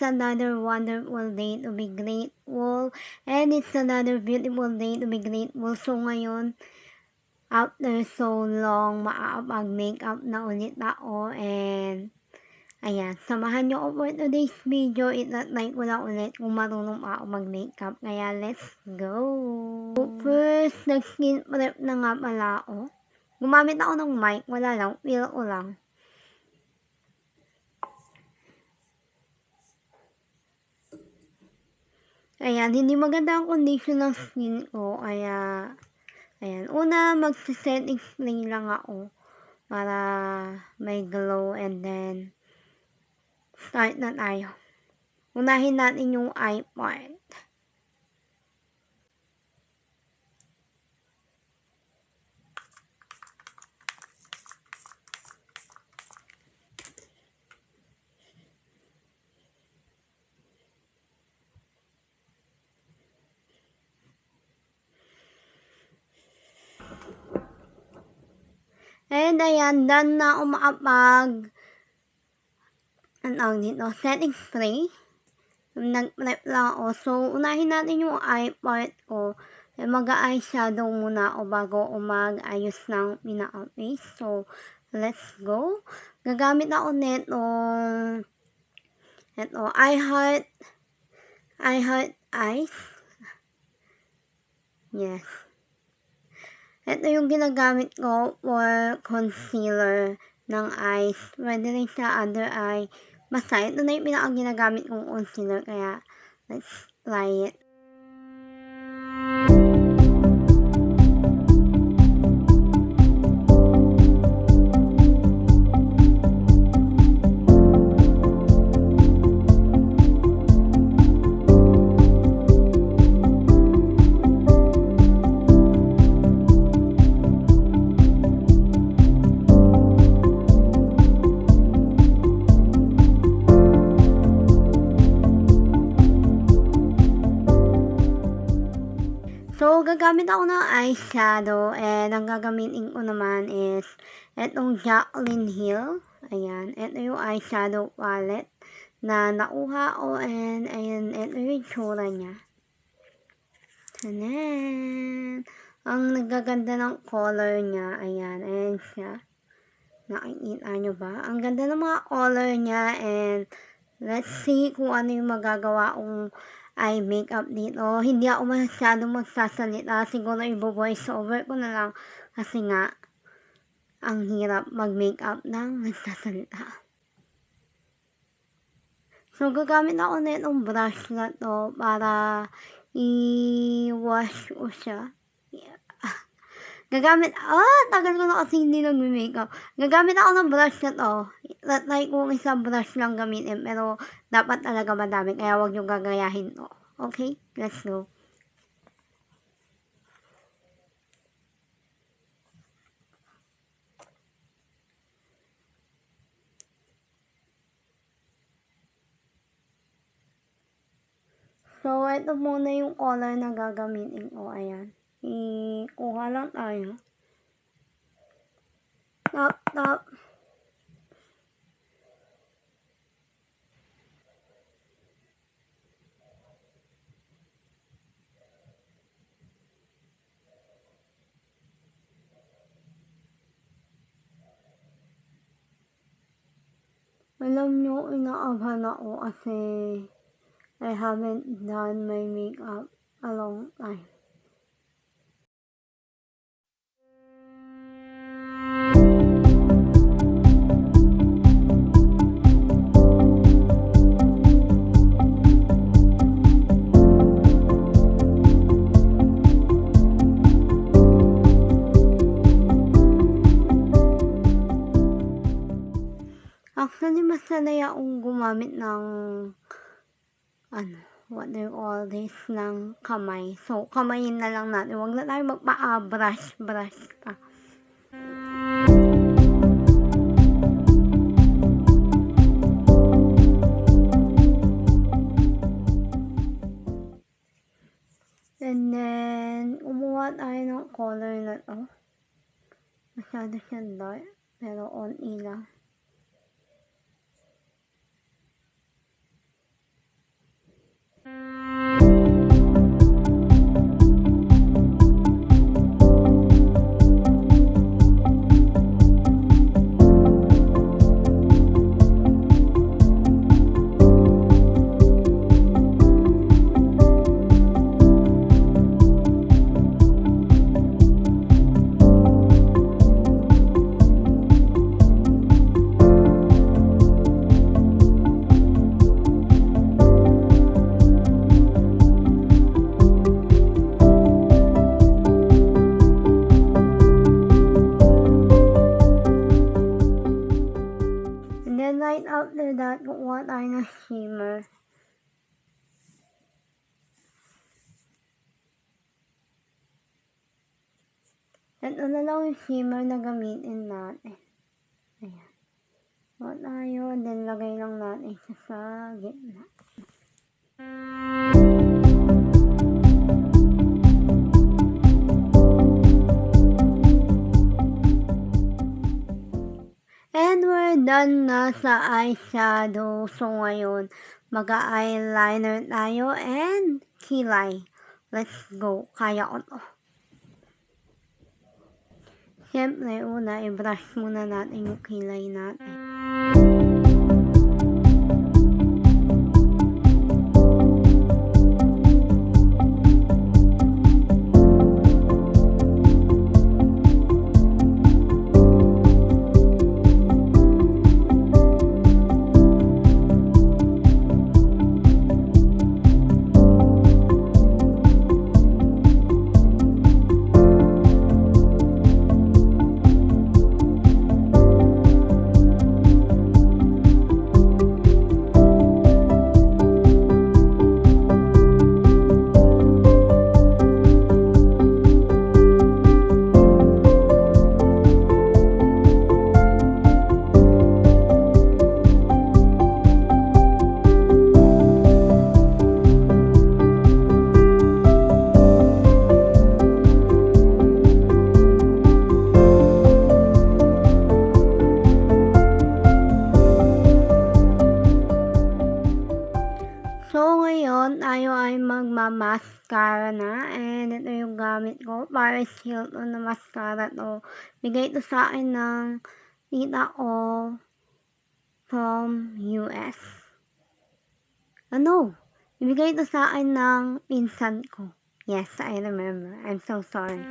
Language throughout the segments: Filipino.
another wonderful day to be grateful. And it's another beautiful day to be grateful. So ngayon, after so long, makakapag-makeup na ulit ako. And ayan, samahan nyo ako for today's video. Itatry ko lang ulit kung marunong pa ako mag-makeup. Kaya let's go! So first, nag-skin prep na nga pala ako. Gumamit ako ng mic, wala lang, feel ko lang. Ayan, hindi maganda ang condition ng skin ko, kaya, ayan, una, mag-setting spray lang ako, para may glow, and then, start na tayo. Unahin natin yung eye part. And ayan, done na ako setting spray. Nag-prep lang ako. So, unahin natin yung eye part ko. Mag-eyeshadow muna ako bago ako mag-ayos ng pinaka-face. So, let's go. Gagamit ako netong I Heart Eyes. Yes. Ito yung ginagamit ko for concealer ng eyes. Pwede rin sa under eye. Basta, ito na yung pinaka-ginagamit kong concealer. Kaya, let's try it. So, gagamit ako ng eyeshadow, and ang gagamitin ko naman is etong Jaclyn Hill. Ayan, ito yung eyeshadow palette na nakuha ko, and ayan, ito yung itsura niya. Tanan! Ang nagaganda ng color niya, ayan, ayan siya. Nakikita nyo ba? Ang ganda ng mga color niya, and let's see kung ano yung magagawa kong eye makeup dito. Hindi ako masyadong magsasalita. Siguro i-voice over ko na lang. Kasi nga, ang hirap mag-makeup ng nagsasalita. So, gagamit ako na itong brush na to para i-wash ko siya. Tagal ko na kasi hindi nag-makeup. Gagamit ako ng brush na to. Try ko isang brush lang gamitin, pero dapat talaga madami, kaya huwag nyo gagayahin to. Okay? Let's go. So, ito muna yung color na gagamitin ko. Ayan. Ikuha lang tayo. Tap. Alam nyo, inaabhan ako kasi I haven't done my makeup a long time. Actually, mas sanay akong gumamit ng what do you call this, ng kamay. So, kamayin na lang natin. Huwag na tayo magpa-brush pa. And then, kumuha tayo ng color na to. Masyado siyang dark, pero onti lang. At ano lang yung shimmer na gamitin natin. Ayan. So, tayo, then lagay lang natin siya sa gitna. And we're done na sa eyeshadow. So, ngayon, mag-eyeliner tayo and kilay. Let's go. Kaya ko to. Siyempre, una, i-brush muna natin yung kilay natin. So, ngayon, tayo ay magma-mascara na. And ito yung gamit ko. Paris Hilton na mascara to. Bigay ito sa akin ng tita ko from US. Ano? Ibigay ito sa akin ng pinsan ko. Yes, I remember. I'm so sorry.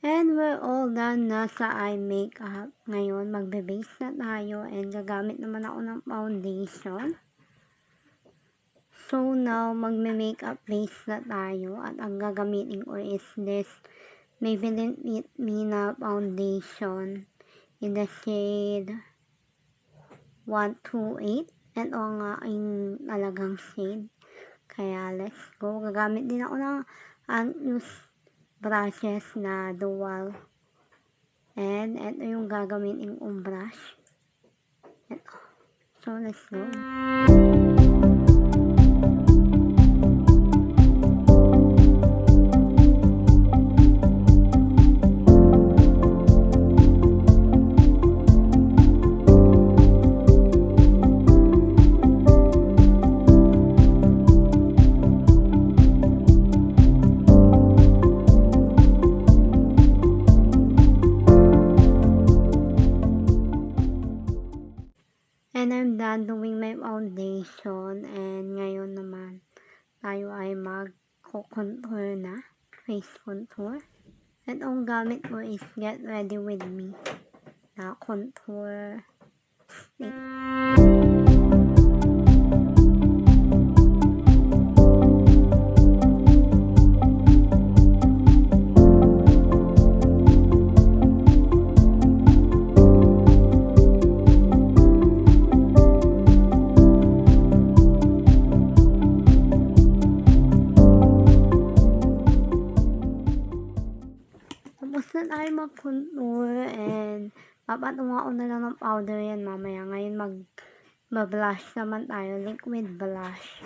And we're all done na sa eye makeup. Ngayon, magbe-base na tayo and gagamit naman ako ng foundation. So now, magme-makeup base na tayo at ang gagamitin ko is this Maybelline Fit Me na foundation in the shade 128. And o nga ang talagang shade. Kaya let's go. Gagamit din ako ng unused brushes na dual. And ito yung gagamitin kong brush. Ito. So, let's go. And I'm done doing my foundation. And ngayon naman, tayo ay mag-contour na. Face contour. And ang gamit ko is Get Ready With Me na contour stick. Tapos na tayo mag-contour and papatunga ko na lang ng powder yan mamaya. Ngayon mag-blush naman tayo. Liquid blush.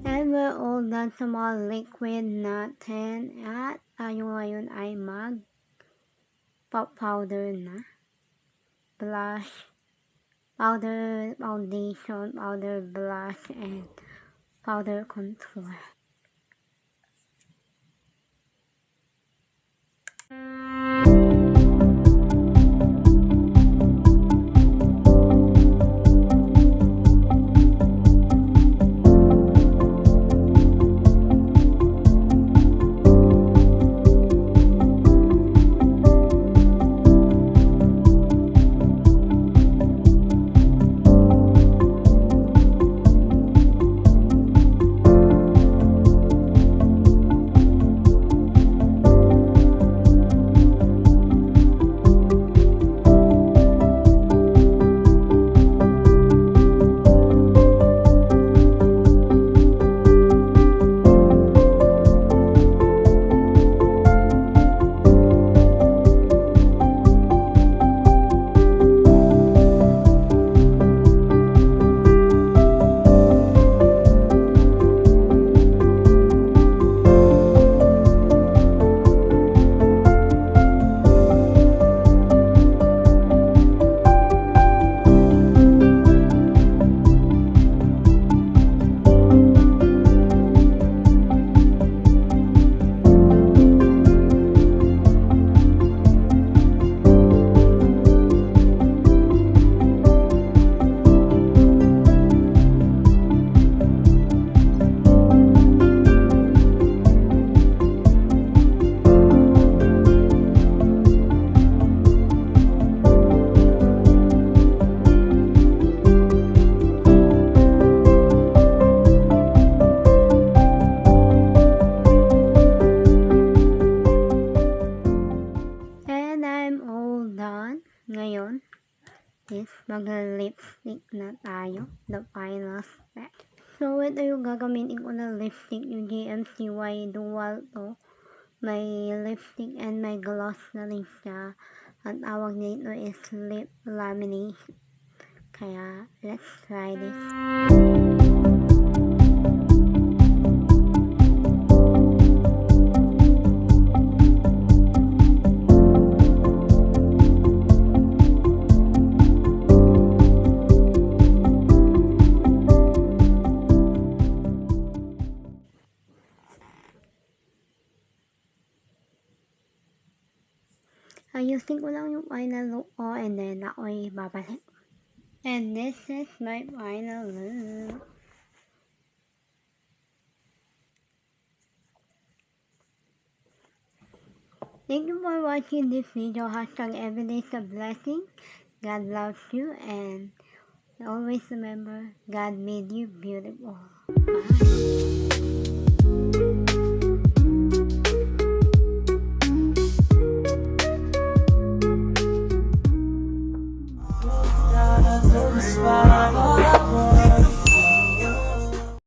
And we're all done sa mga liquid natin. At tayo ngayon ay powder na. Blush, powder, foundation, powder, blush, and powder contour. Ngayon is mag-lipstick na tayo. The final step. So, ito yung gagamitin ko na lipstick, yung GMCY Dual to. May lipstick and may gloss na rin siya. Ang tawag nito is lip lamination. Kaya, let's try this. Ayusin ko lang yung final look ko and then ako'y babalik. And this is my final look. Thank you for watching this video. #everyday's a blessing. God loves you and always remember, God made you beautiful. Bye.